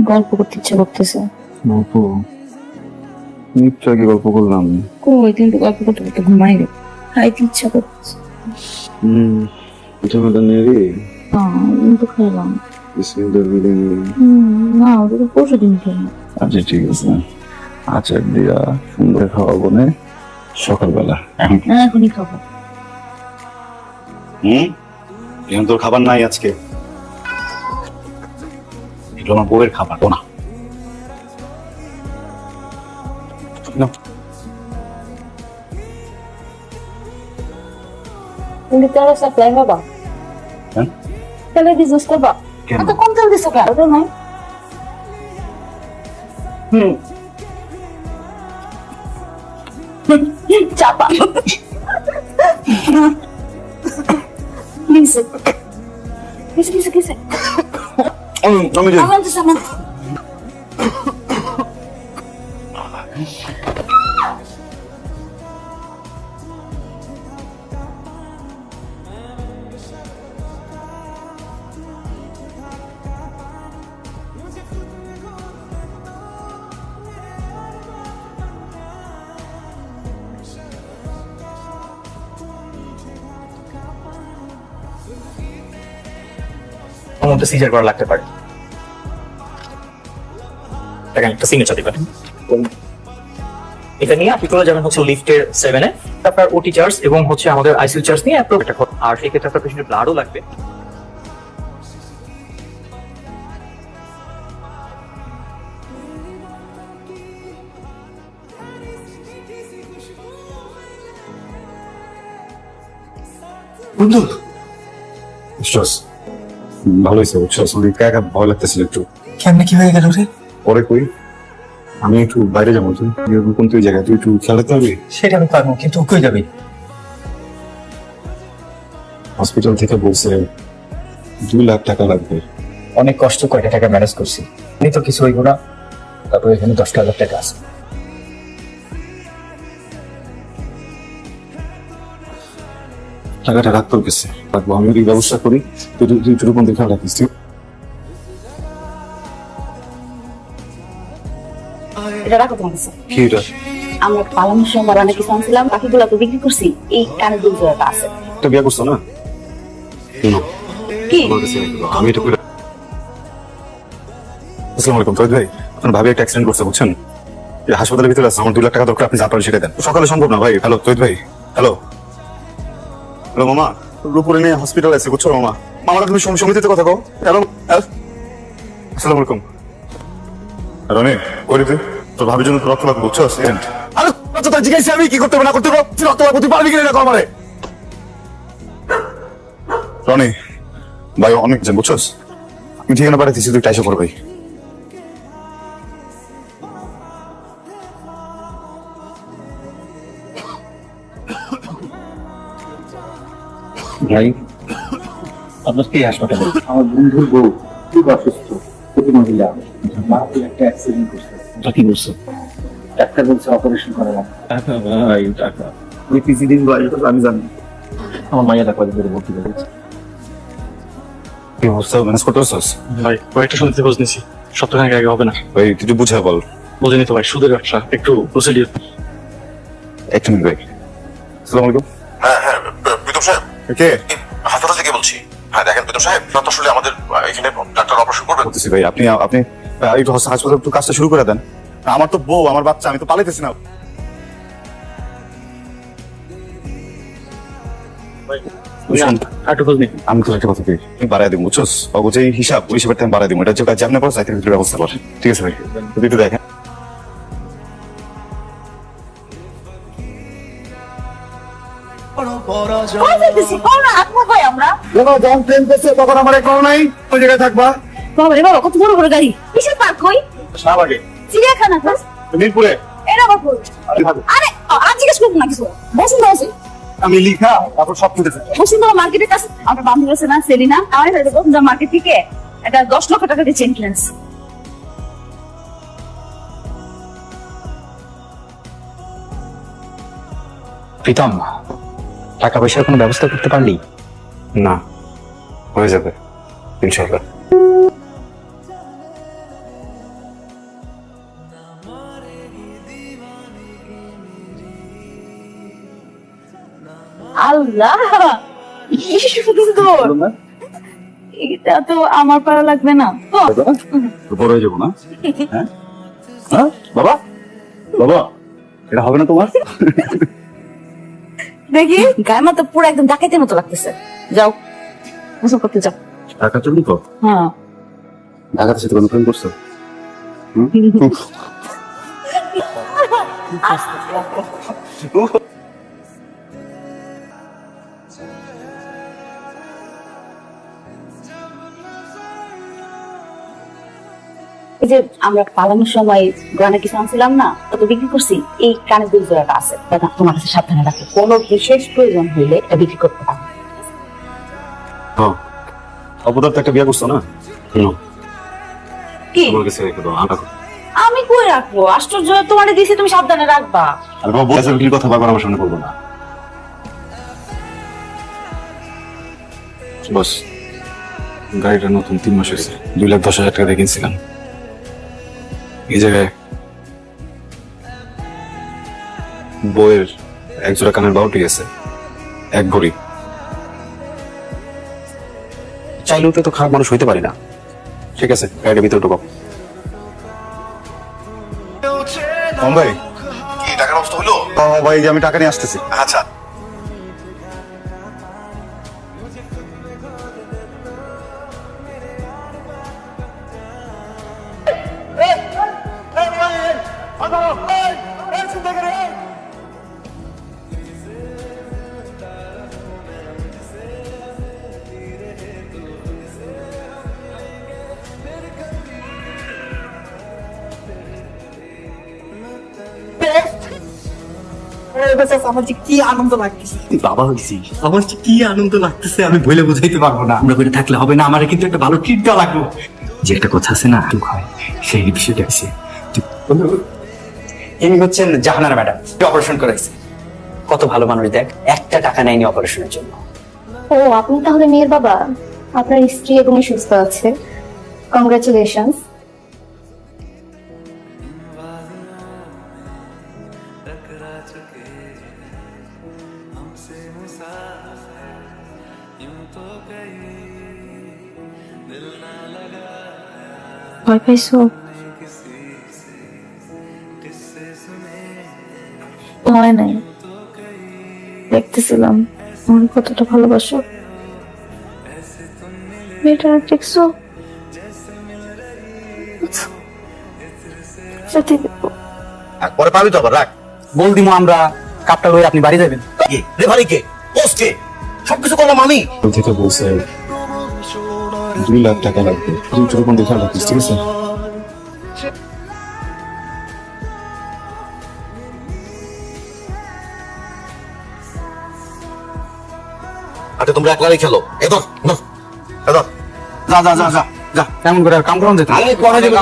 গল্প করতে ইচ্ছা করতেছে। গল্প একটু আগে গল্প করলাম। কই কিন্তু গল্প করতে করতে ঘুমাই গেল। খাইতে ইচ্ছা করতেছে। কিন্তু খাইলাম না, ওটা পরশু দিন খেলাম। আচ্ছা ঠিক আছে, আচার দিয়া সুন্দর খাওয়াবো না সকালবেলা। এখনই খাবো। এখন তোর খাবার নাই আজকে, এগুলো আমার বউয়ের খাবার না। কিন্তু তেল সাপ্লাই হবা, তেলে বিজনেস করবা। এত কম তেল দিছো কেন? ওটা নাই। চাপা কিসে কিসে কিসে কিসে আমার তো সামনে সিজার করা লাগতে পারে। একটা সিগনেচার দিবেন। এটা নিয়ে আপনি চলে যাবেন হচ্ছে লিফটের 7-এ, তারপর ওটি চার্জ এবং হচ্ছে আমাদের আইসিইউ চার্জ নিয়ে একটা আর সেই ক্ষেত্রে আপনার পেশেন্টের ব্লাডও লাগবে। বন্ধু ভালো হয়েছে, একা একা ভয় লাগতেছিল একটু। কেমনে কি হয়ে গেল রে? পরে কই, আমি একটু বাইরে যাবো, কোন তুই জায়গায় তুই একটু খেয়াল রাখতে পারবি? সেটা আমি পারবো, কিন্তু কই যাবি? হসপিটাল থেকে বলছে 2 লাখ টাকা লাগবে। অনেক কষ্ট করে টাকা ম্যানেজ করছি, আমি তো কিছু হইব না। তারপরে এখানে 10,000 টাকা আছে। টাকাটা রাখতে গেছে, রাখবো। আমি ওই ব্যবস্থা করি, তুই তুই কোন দিকে খেয়াল রাখিস। এটা রাখো তোমার কাছে। কি এটা? আমরা পালানোর সময় অনেক কিছু আনছিলাম, বাকিগুলো তো বিক্রি করছি। এই কানের দুল জোড়াটা আছে। তো বিয়ে করছো না? কি আমি এটা করে। আসসালামু আলাইকুম তৈদ ভাই, আপনার ভাবি একটা অ্যাক্সিডেন্ট করছে বুঝছেন, হাসপাতালের ভিতরে আছে। আমার 2 লাখ টাকা দরকার, আপনি যা পারেন সেটা দেন। সকালে সম্ভব না ভাই। হ্যালো তৈদ ভাই, হ্যালো হ্যালো মামা, রূপরে নিয়ে হসপিটাল আছে বুঝছো মামা। মামারা তুমি সমিতিতে কথা কও। হ্যালো আসসালামু আলাইকুম। রনি ওই তুই তোর ভাবির জন্য রক্ত লাগবে বুঝছো। আরে আচ্ছা তাই জিজ্ঞাসা আমি কি করতে হবে না করতে হবে, রক্ত লাগবে তুই পারবি কিনা না কমারে। রনি ভাই অনেক জন বুঝছস, আমি ঠিকানা পাঠাইছি, তুই টাইসা কর ভাই। ভাই আপনার কি হাসপাতালে? আমার বন্ধুর বউ খুব অসুস্থ, প্রতি মহিলা মারাত্মক একটা অ্যাক্সিডেন্ট করছে। কি বলছো? ডাক্তার বলছে অপারেশন করা লাগবে। টাকা ভাই টাকা। ওই কিছুদিন আমি জানি আমার মাইয়া টাকা ধরে ভর্তি করেছে। কি অবস্থা ম্যানেজ করতে পারছস? ভাই কয়েকটা শুনতে খোঁজ নিছি, সপ্তাহখানেক আগে হবে না ভাই তুই একটু বুঝা বল। বোঝেনি তো ভাই, সুদের ব্যবসা, একটু প্রসিডিউর। একটা মিনিট ভাই। আসসালামু আলাইকুম। হ্যাঁ হ্যাঁ প্রীতম সাহেব, কে? হাসপাতাল থেকে বলছি। হ্যাঁ দেখেন প্রীতম সাহেব, তো আসলে আমাদের এখানে ডাক্তার অপারেশন করবেন। বলতেছি ভাই, আপনি আপনি একটু হাসপাতাল একটু কাজটা শুরু করে দেন। আমার তো বউ, আমার বাচ্চা, আমি তো পালাইতেছি না। একটু খোঁজ নিই। আমি তো একটা কথা কই, তুমি বাড়াই দিব বুঝছস, অবুঝে হিসাব ওই হিসাবের আমি বাড়াই দিব। এটা যেটা যেমন পড়া চাইতে ব্যবস্থা কর, ঠিক আছে ভাই? তুই একটু দেখেন। যখন ট্রেন পেয়েছে তখন আমার কল নাই, ওই জায়গায় থাকবা। বাবা রে বাবা, কত বড় বড় গাড়ি! কিসের পার্ক? কই? শাহবাগে, চিড়িয়াখানা তো। মিরপুরে। এরা বাবু, আরে আজ জিজ্ঞেস করবো না কিছু। বসুন বসে আমি লিখা তারপর সব খুঁজেছে। বসুন, তোমার মার্কেটের কাছে আমার বান্ধবী আছে না, সেলিনা, আমার সাথে বসুন মার্কেট থেকে এটা 10 লক্ষ টাকা দিয়ে চেন কিনেছে। প্রীতম, টাকা পয়সার কোনো ব্যবস্থা করতে পারলি? না, হয়ে যাবে ইনশাআল্লাহ। আল্লাহ, কি সুন্দর! এটা তো আমার পারা লাগবে না তো? বড় হয়ে যাবো না? হ্যাঁ হ্যাঁ বাবা, বাবা এটা হবে না তোমার? দেখি গায়ে মতো পুরো একদম ডাকাইতের মতো লাগতেছে। যাও গোসল করতে যাও। টাকা চলুন তো, হ্যাঁ, ঢাকাতে সাথে কোনো প্রেম করছো? এই যে আমরা পালানোর সময় গ্রামে কিছু আনছিলাম না, তত বিক্রি করছি। এই কানের দুল জোড়াটা আছে, দাদা তোমার কাছে সাবধানে রাখো, কোনো বিশেষ প্রয়োজন হইলে এটা বিক্রি করতে পারো। হ্যাঁ, অপদার্থ একটা বিয়ে করছো না? কি তোমার কাছে রেখে দাও, আটা করো। আমি কই রাখবো? আশ্চর্য, তোমার দিয়েছি, তুমি সাবধানে রাখবা। আর বাবা বলেছে বিক্রির কথা বারবার আমার সামনে বলবো না। বস, গাড়িটা নতুন 3 মাস হয়েছে, 2,10,000 টাকা দিয়ে কিনছিলাম। এই জায়গায় বইয়ের এক জোড়া কানের বাউটি আছে, 1 ভরি। চাইলেও তো খারাপ মানুষ হইতে পারি না। ঠিক আছে, গাড়ির ভিতরে ঢুকো। ভাই, কি টাকার ব্যবস্থা হলো? ভাই যে আমি টাকা নিয়ে আসতেছি। আচ্ছা, আমার যে কি আনন্দ লাগতেছে, বাবা হয়েছি, আমার যে কি আনন্দ লাগতেছে আমি বলে বোঝাইতে পারবো না। আমরা করে থাকলে হবে না, আমার কিন্তু একটা ভালো ট্রিট দেওয়া লাগবে। যে একটা কথা আছে না, দুঃখ হয়, সেই বিষয়টা আছে। ইনি হচ্ছেন জাহানারা ম্যাডাম, অপারেশন করাইছে। কত ভালো মানুষ, দেখ, একটা টাকা নেয়নি অপারেশনের জন্য। ও, আপনি তাহলে মেয়ের বাবা? আপনার স্ত্রী এবং সুস্থ আছে, কংগ্রাচুলেশনস। ভয় পাইছো? ভয় নাই, দেখতেছিলাম আমার কতটা ভালোবাসো। মেয়েটা দেখছো? সাথে পরে পাবি তো আবার, রাখ। বল দিমো আমরা, কাপটা লয়ে আপনি বাড়ি যাবেন। রেফারি কে? কোচ কে? সবকিছু করলাম আমি। থেকে বলছে 2 লাখ টাকা লাগবে, দুটোর উপর দেখা লাগবে। ঠিক আছে, আচ্ছা তোমরা একলারই খেলো। এদর, যা যা যা যা যা। কেমন করে কাম করুন যেত? আরে করে দেবে।